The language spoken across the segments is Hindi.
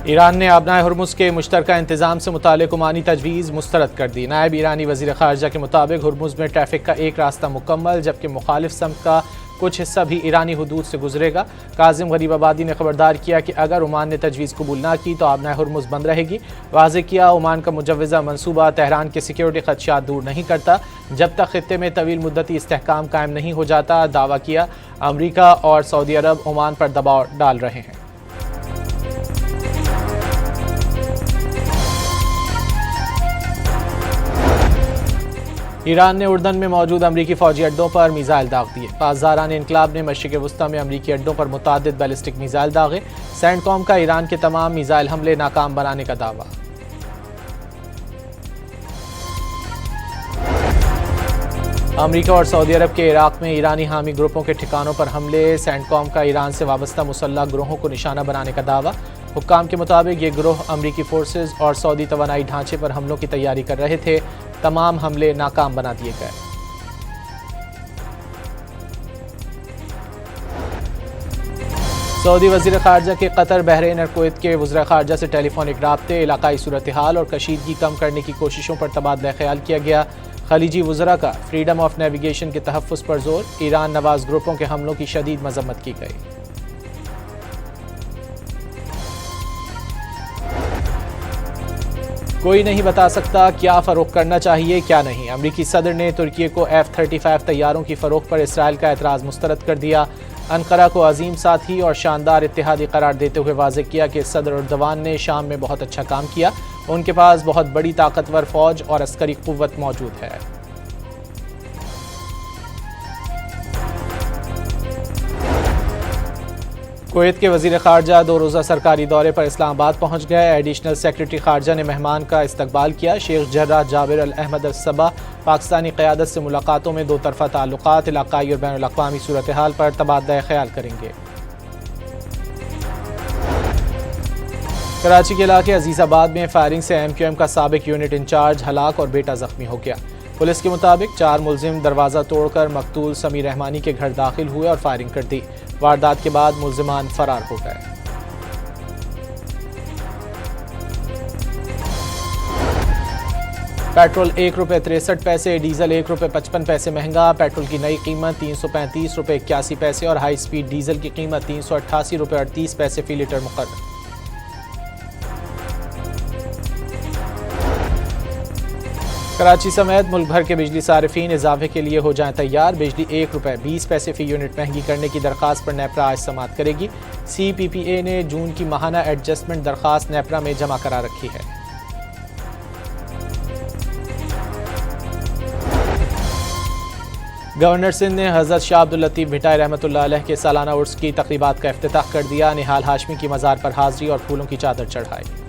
ईरान ने आबनाए हुर्मुज़ के मुश्तरका इंतज़ाम से मुताल्लिक़ ओमानी तजवीज़ मुस्तरद कर दी। नायब ईरानी वज़ीर ख़ारजा के मुताबिक हुर्मुज़ में ट्रैफिक का एक रास्ता मुकम्मल, जबकि मुखालिफ समत का कुछ हिस्सा भी ईरानी हुदूद से गुजरेगा। काज़िम गरीबाबादी ने खबरदार किया कि अगर ओमान ने तजवीज़ कबूल ना की तो आबनाए हुर्मुज़ बंद रहेगी। वाज़े किया ओमान का मुजव्वज़ा मनसूबा तेहरान के सिक्योरिटी ख़दशात दूर नहीं करता जब तक ख़ित्ते में तवील मुद्दती इस्तेहकाम कायम नहीं हो जाता। दावा किया अमरीका और सऊदी अरब ओमान पर दबाव डाल रहे हैं। ईरान ने उर्दन में मौजूद अमरीकी फ़ौजी अड्डों पर मीज़ाइल दाग दिए। पासदारान इनकलाब ने मशरिक़ वस्ती में अमरीकी अड्डों पर मुतादिद बैलिस्टिक मीज़ाइल दागे। सेंटकॉम का ईरान के तमाम मीज़ाइल हमले नाकाम बनाने का दावा। अमरीका और सऊदी अरब के इराक़ में ईरानी हामी ग्रुपों के ठिकानों पर हमले। सेंटकॉम का ईरान से वाबस्ता मुसल्लह ग्रोहों को निशाना बनाने का दावा। हुक्काम के मुताबिक ये ग्रोह अमरीकी फोर्सेज और सऊदी तवानाई ढांचे पर हमलों की तैयारी कर रहे थे। तमाम हमले नाकाम बना दिए गए। सऊदी वज़ीर ख़ारजा के कतर, बहरीन और कुवैत के वज़ीर ख़ारजा से टेलीफोनिक राब्ते, इलाकाई सूरत हाल और कशीदगी कम करने की कोशिशों पर तबादला ख्याल किया गया। खलीजी वज़रा का फ्रीडम ऑफ नेविगेशन के तहफ़्फ़ुज़ पर जोर। ईरान नवाज़ ग्रुपों के हमलों की शदीद मज़म्मत की गई। कोई नहीं बता सकता क्या फ़रोख्त करना चाहिए क्या नहीं। अमरीकी सदर ने तुर्की को F-35 तैयारों की फ़रोख्त पर इसराइल का एतराज़ मुस्तरद कर दिया। अनकरा को अजीम साथी और शानदार इत्तेहादी करार देते हुए वाज़ेह किया कि सदर अर्दवान ने शाम में बहुत अच्छा काम किया। उनके पास बहुत बड़ी ताकतवर फ़ौज और अस्करी क़ुव्वत मौजूद है। कुवैत के वज़ीर ख़ारजा 2 रोज़ा सरकारी दौरे पर इस्लामाबाद पहुँच गए। एडिशनल सेक्रेटरी ख़ारजा ने मेहमान का इस्तकबाल किया। शेख जर्राह जाबिर अल अहमद अल सबा पाकिस्तानी क़यादत से मुलाकातों में दो तरफ़ा ताल्लुक़ात, इलाक़ाई और बैनुल अक़वामी सूरत हाल पर तबादला ख़याल करेंगे। कराची के इलाके अजीज़ाबाद में फायरिंग से MQM का साबिक यूनिट इंचार्ज हलाक और बेटा ज़ख्मी हो गया। पुलिस के मुताबिक 4 मुलजिम दरवाज़ा तोड़कर मकतूल समीर रहमानी के घर दाखिल हुए और फायरिंग कर दी। वारदात के बाद मुलजिमान फरार हो गए। पेट्रोल ₹1.63, डीजल ₹1.55 महंगा। पेट्रोल की नई कीमत ₹335.81 और हाई स्पीड डीजल की कीमत ₹388.38 फी लीटर मुकर्रर। कराची समेत मुल्क भर के बिजली सारिफीन इजाफे के लिए हो जाएं तैयार। बिजली ₹1.20 फी यूनिट महंगी करने की दरख्वास्त पर नेपरा आज समाअत करेगी। CPPA ने जून की माहाना एडजस्टमेंट दरख्वास्त नेपरा में जमा करा रखी है। गवर्नर सिंध ने हज़रत शाह अब्दुल लतीफ़ भिटाई रहमतुल्लाह अलैह के सालाना उर्स की तक़रीबात का इफ्तिताह कर दिया। निहाल हाशमी की मज़ार पर हाज़री और फूलों की चादर चढ़ाई।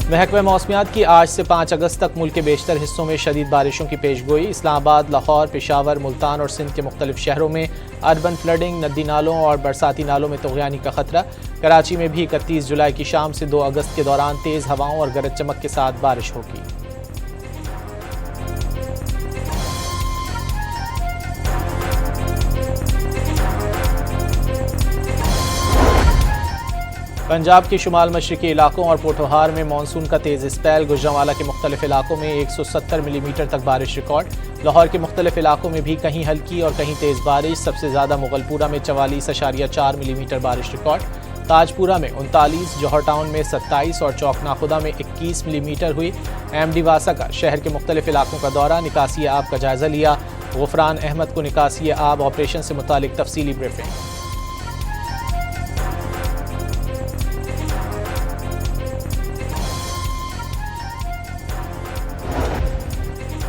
महकमा मौसमियात की आज से 5 अगस्त तक मुल्क के बेशतर हिस्सों में शदीद बारिशों की पेशगोई। इस्लामाबाद, लाहौर, पेशावर, मुल्तान और सिंध के मुख्तलिफ शहरों में अर्बन फ्लडिंग, नदी नालों और बरसाती नालों में तुग़यानी का खतरा। कराची में भी 31 जुलाई की शाम से 2 अगस्त के दौरान तेज़ हवाओं और गरज चमक के साथ बारिश होगी। पंजाब के शुमाल मशरक़ी इलाकों और पोठोहार में मानसून का तेज़ स्पेल। गुजरांवाला के मुख्तलिफ इलाकों में 170 मिलीमीटर तक बारिश रिकॉर्ड। लाहौर के मुख्तलिफ इलाकों में भी कहीं हल्की और कहीं तेज़ बारिश। सबसे ज़्यादा मुगलपुरा में 44.4 मिलीमीटर बारिश रिकॉर्ड। ताजपुरा में 39, जौहर टाउन में 27 और चौकनाखुदा में 21 मिलीमीटर हुई। MD वासा का शहर के मुख्तलिफ इलाकों का दौरा, निकासी आब का जायज़ा लिया। गुफरान अहमद को निकासी आब ऑपरेशन से मुतालिक तफसीली ब्रीफिंग।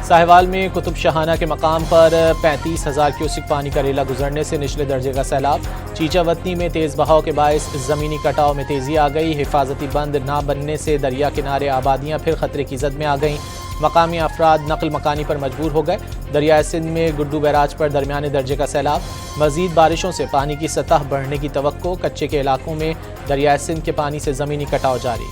साहिवाल में कुतुब शाहाना के मकाम पर 35,000 क्यूसिक पानी का रेला गुजरने से निचले दर्जे का सैलाब। चीचावतनी में तेज़ बहाव के बायस ज़मीनी कटाव में तेज़ी आ गई। हिफाजती बंद ना बनने से दरिया किनारे आबादियाँ फिर खतरे की जद में आ गईं। मकामी अफराद नकल मकानी पर मजबूर हो गए। दरियाए सिंध में गुड्डू बैराज पर दरमियाने दर्जे का सैलाब। मज़ीद बारिशों से पानी की सतह बढ़ने की तवक्को। कच्चे के इलाकों में दरियाए सिंध के पानी से ज़मीनी कटाव जारी।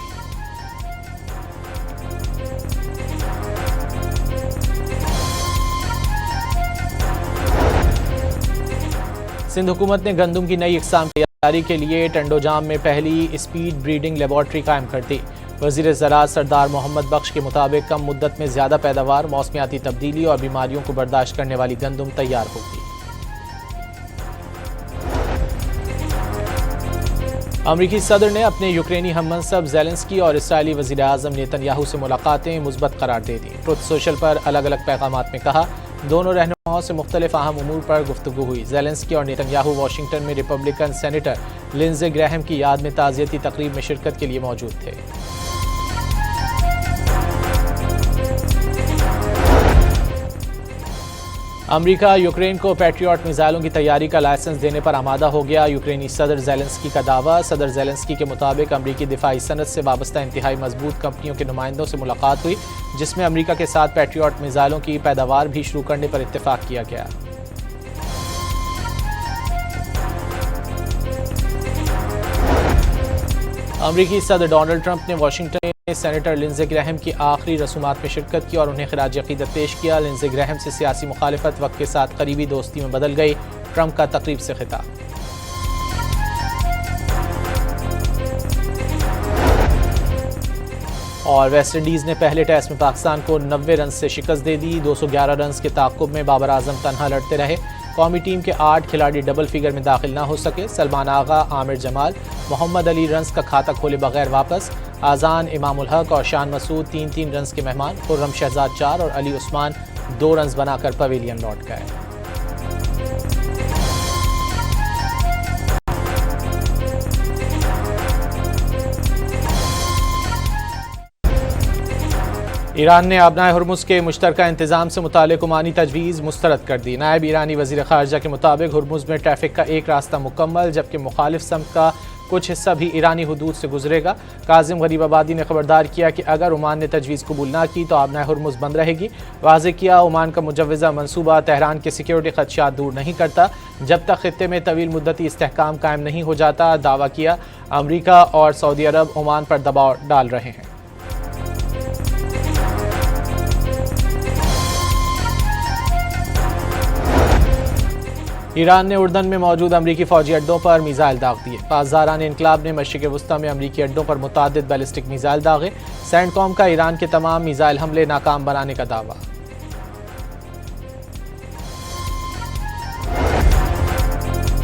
सिंध हुकूमत ने गंदम की नई इकसाम की तैयारी के लिए टंडोजाम में पहली स्पीड ब्रीडिंग लेबॉर्ट्री कायम कर दी। वज़ीर ज़राअत सरदार मोहम्मद बख्श के मुताबिक कम मुद्दत में ज़्यादा पैदावार, मौसमियाती तब्दीली और बीमारियों को बर्दाश्त करने वाली गंदम तैयार होगी। अमरीकी सदर ने अपने यूक्रेनी हममनसब ज़ेलेंस्की और इसराइली वज़ीर आज़म नेतन्याहू से मुलाकातें मुस्बत करार दे दी। ट्रुथ सोशल पर अलग अलग पैगामात में कहा, दोनों रहनुमाओं से मुख्तलिफ अहम उमूर पर गुफ्तगू हुई। ज़ेलेंस्की और नेतन्याहू वाशिंगटन में रिपब्लिकन सेनेटर लिंडसे ग्रैहम की याद में ताज़ियती तकरीब में शिरकत के लिए मौजूद थे। अमरीका यूक्रेन को पैट्रियट मिसाइलों की तैयारी का लाइसेंस देने पर आमादा हो गया। यूक्रेनी सदर ज़ेलेंस्की का दावा। सदर ज़ेलेंस्की के मुताबिक अमरीकी दिफाई सनत से वाबस्ता इंतहाई मजबूत कंपनियों के नुमाइंदों से मुलाकात हुई, जिसमें अमरीका के साथ पैट्रियट मिसाइलों की पैदावार भी शुरू करने पर इत्तेफाक किया गया। अमरीकी सदर डोनाल्ड ट्रंप ने वाशिंगटन में सेनेटर लिंडसे ग्रैहम की आखिरी रसूमात में शिरकत की और उन्हें खिराज अकीदत पेश किया। लिंडसे ग्रैहम से सियासी मुखालिफत वक्त के साथ करीबी दोस्ती में बदल गई। ट्रंप का तकरीब से खिताब। और वेस्ट इंडीज़ ने पहले टेस्ट में पाकिस्तान को 90 रन से शिकस्त दे दी। 211 रन के ताक़ुब में बाबर आजम तन्हा लड़ते रहे। कौमी टीम के 8 खिलाड़ी डबल फिगर में दाखिल ना हो सके। सलमान आगा, आमिर जमाल, मोहम्मद अली रन्स का खाता खोले बगैर वापस। आज़ान, इमामुल हक और शान मसूद 3-3 रन्स के मेहमान। खुर्रम शहजाद 4 और अली उस्मान 2 रन्स बनाकर पवेलियन लौट गए। ईरान ने अबनाए हुर्मुज़ के मुश्तरका इंतज़ाम से मुताल्लिक़ ओमानी तजवीज़ मुस्तरद कर दी। नायब ईरानी वज़ीर ख़ारजा के मुताबिक हुर्मुज़ में ट्रैफिक का एक रास्ता मुकम्मल, जबकि मुखालिफ समत का कुछ हिस्सा भी ईरानी हुदूद से गुजरेगा। काज़िम गरीबाबादी ने खबरदार किया कि अगर ओमान ने तजवीज़ कबूल ना की तो अबनाए हुर्मुज़ बंद रहेगी। वाज़ेह किया, ओमान का मुजव्वज़ा मनसूबा तेहरान के सिक्योरिटी ख़दशात दूर नहीं करता जब तक ख़ित्ते में तवील मुद्दती इस्तेहकाम कायम नहीं हो जाता। दावा किया, अमरीका और सऊदी अरब ओमान पर दबाव डाल रहे हैं। ईरान ने उर्दन में मौजूद अमरीकी फ़ौजी अड्डों पर मिसाइल दाग दिए। पासदारान इनकलाब ने मशरिक़ वस्ता में अमरीकी अड्डों पर मुतादिद बैलिस्टिक मिसाइल दागे। सेंटकॉम का ईरान के तमाम मिसाइल हमले नाकाम बनाने का दावा।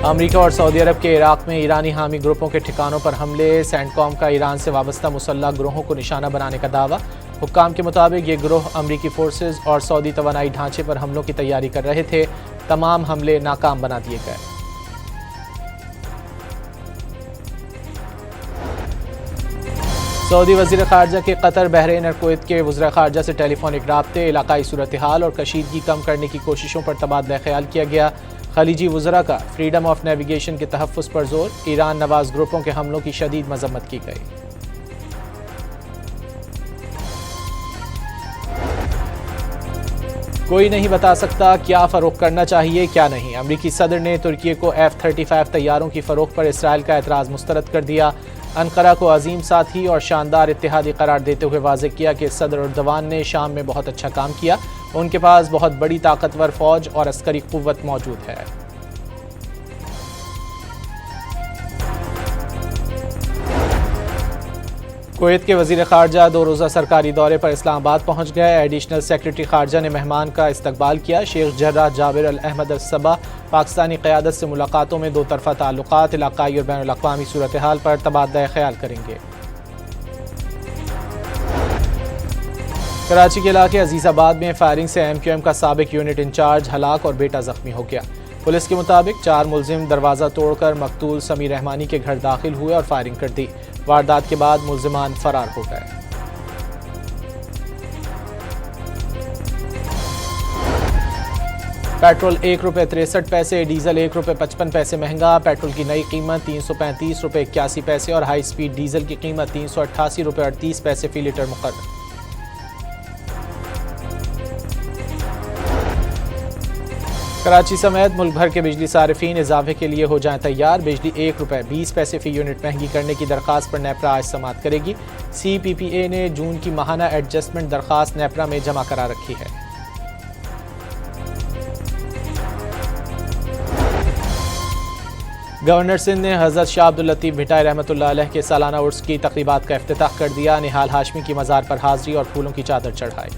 अमरीका और सऊदी अरब के इराक़ में ईरानी हामी ग्रुपों के ठिकानों पर हमले। सेंटकॉम का ईरान से वाबस्ता मुसल्लह ग्रोहों को निशाना बनाने का दावा। हुक्काम के मुताबिक ये ग्रोह अमरीकी फोर्सेज और सऊदी तवानाई ढांचे पर हमलों की तैयारी कर रहे थे। तमाम हमले नाकाम बना दिए गए। सऊदी वज़ीर ख़ारजा के कतर, बहरीन और कुवैत के वज़ीर ख़ारजा से टेलीफोनिक राब्ते, इलाकाई सूरत हाल और कशीदगी कम करने की कोशिशों पर तबादला ख्याल किया गया। खलीजी वज़रा का फ्रीडम ऑफ नेविगेशन के तहफ़्फ़ुज़ पर जोर। ईरान नवाज ग्रुपों के हमलों की शदीद मज़म्मत की गई। कोई नहीं बता सकता क्या फ़रोख्त करना चाहिए क्या नहीं। अमरीकी सदर ने तुर्की को F-35 तैयारों की फ़रोख्त पर इसराइल का एतराज़ मुस्तरद कर दिया। अनकरा को अजीम साथी और शानदार इत्तेहादी करार देते हुए वाज़ेह किया कि सदर अर्दवान ने शाम में बहुत अच्छा काम किया। उनके पास बहुत बड़ी ताकतवर फ़ौज और अस्करी क़ुव्वत मौजूद है। कुवैत के वज़ीर ख़ारजा 2 रोज़ा सरकारी दौरे पर इस्लामाबाद पहुँच गए। एडिशनल सेक्रेटरी ख़ारजा ने मेहमान का इस्तकबाल किया। शेख जर्राह जाबिर अल अहमद अल सबा पाकिस्तानी क़यादत से मुलाकातों में दो तरफ़ा ताल्लुक़ात, इलाक़ाई और बैनुल अक़वामी सूरत हाल पर तबादला ख्याल करेंगे। कराची के इलाके अजीज़ाबाद में फायरिंग से MQM का साबिक यूनिट इंचार्ज हलाक और बेटा ज़ख्मी हो गया। पुलिस के मुताबिक 4 मुलजिम दरवाज़ा तोड़कर मकतूल समीर रहमानी के घर दाखिल हुए और फायरिंग कर दी। वारदात के बाद मुलजिमान फरार हो गए। पेट्रोल ₹1.63, डीजल ₹1.55 महंगा। पेट्रोल की नई कीमत ₹335.81 और हाई स्पीड डीजल की कीमत ₹388.38 फी लीटर मुकर्रर। कराची समेत मुल्क भर के बिजली सारिफीन इजाफे के लिए हो जाएं तैयार। बिजली ₹1.20 फी यूनिट महंगी करने की दरख्वास्त पर नेपरा आज समाअत करेगी। CPPA ने जून की माहाना एडजस्टमेंट दरख्वास्त नेपरा में जमा करा रखी है। गवर्नर सिंध ने हज़रत शाह अब्दुल लतीफ़ भिटाई रहमतुल्लाह अलैह के सालाना उर्स की तक़रीबात का इफ्तिताह कर दिया। निहाल हाशमी की मज़ार पर हाज़री और फूलों की चादर चढ़ाई।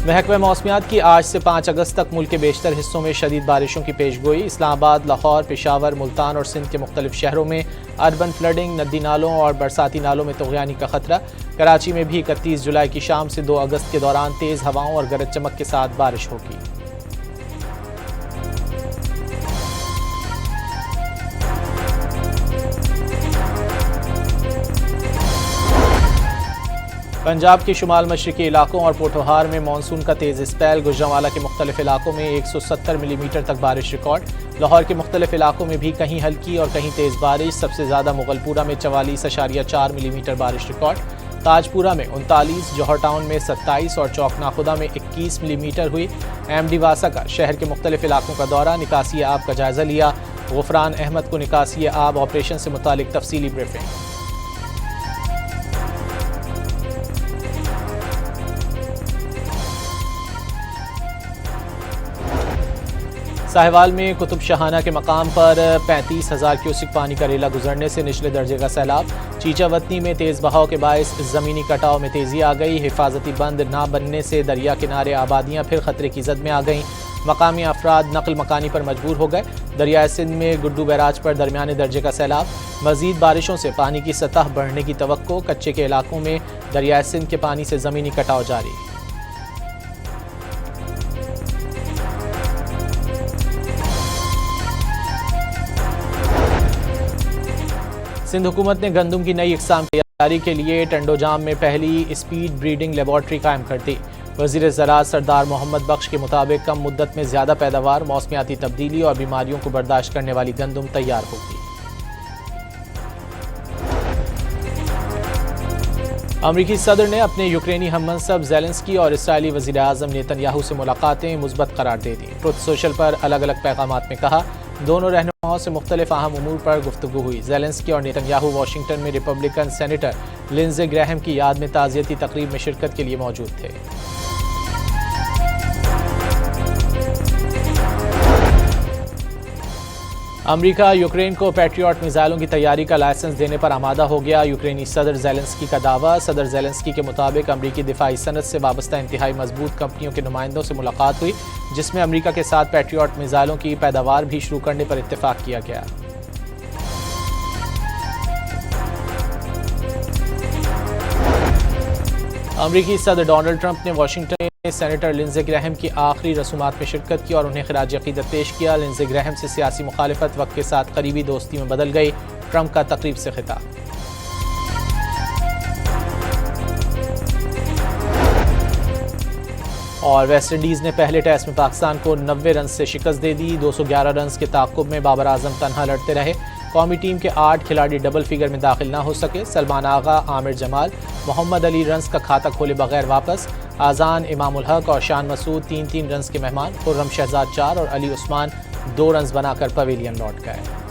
महकमा मौसमियात की आज से 5 अगस्त तक मुल्क के बेशतर हिस्सों में शदीद बारिशों की पेशगोई। इस्लामाबाद, लाहौर, पेशावर, मुल्तान और सिंध के मुख्तलिफ शहरों में अर्बन फ्लडिंग, नदी नालों और बरसाती नालों में तुग़यानी का खतरा। कराची में भी 31 जुलाई की शाम से 2 अगस्त के दौरान तेज़ हवाओं और गरज चमक के साथ बारिश होगी। पंजाब के शुमाल मशरकी इलाकों और पोठोहार में मानसून का तेज़ स्पेल। गुजरांवाला के मुख्तलिफ इलाकों में 170 मिलीमीटर तक बारिश रिकॉर्ड। लाहौर के मुख्तलिफ इलाकों में भी कहीं हल्की और कहीं तेज़ बारिश। सबसे ज़्यादा मुगलपुरा में 44.4 मिलीमीटर बारिश रिकॉर्ड। ताजपुरा में 39, जौहर टाउन में 27 और चौकनाखुदा में 21 मिलीमीटर हुई। MD वासा का शहर के मुख्तलिफ इलाकों का दौरा, निकासी आब का जायज़ा लिया। गुफरान अहमद को निकासी आब ऑपरेशन से मुतालिक तफसीली ब्रीफिंग। साहिवाल में कुतुब शाहाना के मकाम पर 35,000 क्यूसिक पानी का रेला गुजरने से निचले दर्जे का सैलाब। चीचावतनी में तेज़ बहाव के बायस ज़मीनी कटाव में तेज़ी आ गई। हिफाजती बंद ना बनने से दरिया किनारे आबादियाँ फिर खतरे की जद में आ गईं। मकामी अफराद नकल मकानी पर मजबूर हो गए। दरियाए सिंध में गुड्डू बैराज पर दरमियाने दर्जे का सैलाब। मज़ीद बारिशों से पानी की सतह बढ़ने की तवक्को। कच्चे के इलाकों में दरियाए सिंध के पानी से ज़मीनी कटाव जारी। सिंध हुकूमत ने गंदम की नई इकसाम की तैयारी के लिए टंडोजाम में पहली स्पीड ब्रीडिंग लेबॉर्ट्री कायम कर दी। वज़ीर ज़राअत सरदार मोहम्मद बख्श के मुताबिक कम मुद्दत में ज़्यादा पैदावार, मौसमियाती तब्दीली और बीमारियों को बर्दाश्त करने वाली गंदम तैयार होगी। अमरीकी सदर ने अपने यूक्रेनी हममनसब ज़ेलेंस्की और इसराइली वज़ीर आज़म नेतन्याहू से मुलाकातें मुस्बत करार दे दी। ट्रुथ सोशल पर अलग अलग पैगामात में कहा, दोनों रहनुमाओं से मुख्तलिफ अहम उमूर पर गुफ्तगू हुई। ज़ेलेंस्की और नेतन्याहू वाशिंगटन में रिपब्लिकन सेनेटर लिंडज़े ग्रैहम की याद में ताज़ियती तकरीब में शिरकत के लिए मौजूद थे। अमेरिका यूक्रेन को पैट्रियट मिसाइलों की तैयारी का लाइसेंस देने पर आमादा हो गया। यूक्रेनी सदर ज़ेलेंस्की का दावा। सदर ज़ेलेंस्की के मुताबिक अमरीकी दिफाई सनत से वाबस्ता इंतहाई मजबूत कंपनियों के नुमाइंदों से मुलाकात हुई, जिसमें अमरीका के साथ पैट्रियट मिसाइलों की पैदावार भी शुरू करने पर इत्तेफाक किया गया। अमरीकी सदर डोनाल्ड ट्रंप ने वाशिंगटन में सेनेटर लिंडज़े ग्रैहम की आखिरी रसूमात में शिरकत की और उन्हें खिराज अकीदत पेश किया। लिंडज़े ग्रैहम से सियासी मुखालिफत वक्त के साथ करीबी दोस्ती में बदल गई। ट्रंप का तकरीब से खिताब। और वेस्टइंडीज़ ने पहले टेस्ट में पाकिस्तान को 90 रन से शिकस्त दे दी। 211 रन के ताक़ुब में बाबर आजम तनहा लड़ते रहे। कौमी टीम के 8 खिलाड़ी डबल फिगर में दाखिल ना हो सके। सलमान आगा, आमिर जमाल, मोहम्मद अली रन्स का खाता खोले बगैर वापस। आज़ान, इमामुल हक और शान मसूद 3-3 रन्स के मेहमान। खुर्रम शहजाद 4 और अली उस्मान 2 रन्स बनाकर पवेलियन लौट गए।